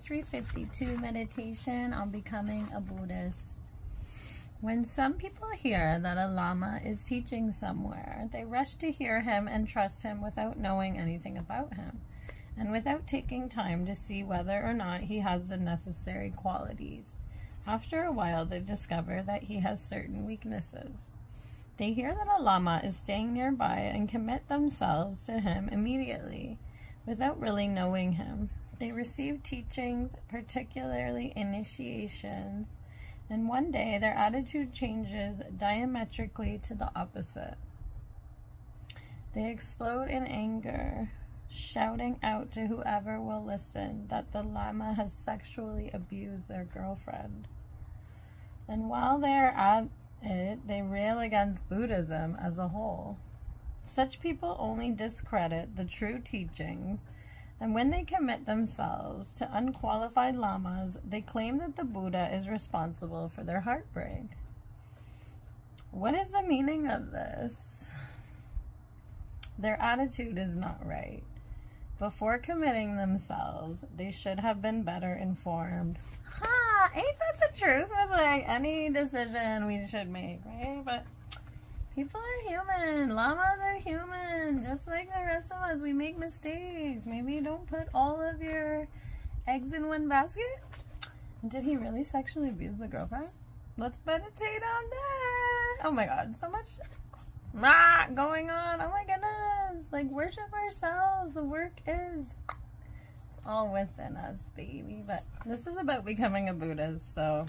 352 meditation on becoming a Buddhist. When some people hear that a Lama is teaching somewhere, they rush to hear him and trust him without knowing anything about him, and without taking time to see whether or not he has the necessary qualities. After a while, they discover that he has certain weaknesses. They hear that a Lama is staying nearby and commit themselves to him immediately, without really knowing him. They receive teachings, particularly initiations, and one day their attitude changes diametrically to the opposite. They explode in anger, shouting out to whoever will listen that the Lama has sexually abused their girlfriend. And while they are at it, they rail against Buddhism as a whole. Such people only discredit the true teachings, and when they commit themselves to unqualified lamas, they claim that the Buddha is responsible for their heartbreak. What is the meaning of this? Their attitude is not right. Before committing themselves, they should have been better informed. Ain't that the truth with like any decision we should make, right? But people are human. Lamas are human. Just like the rest of us, we make mistakes. Maybe don't put all of your eggs in one basket. Did he really sexually abuse the girlfriend? Let's meditate on that. Oh my God, so much going on. Oh my goodness. Like, worship ourselves. The work is all within us, baby. But this is about becoming a Buddhist, so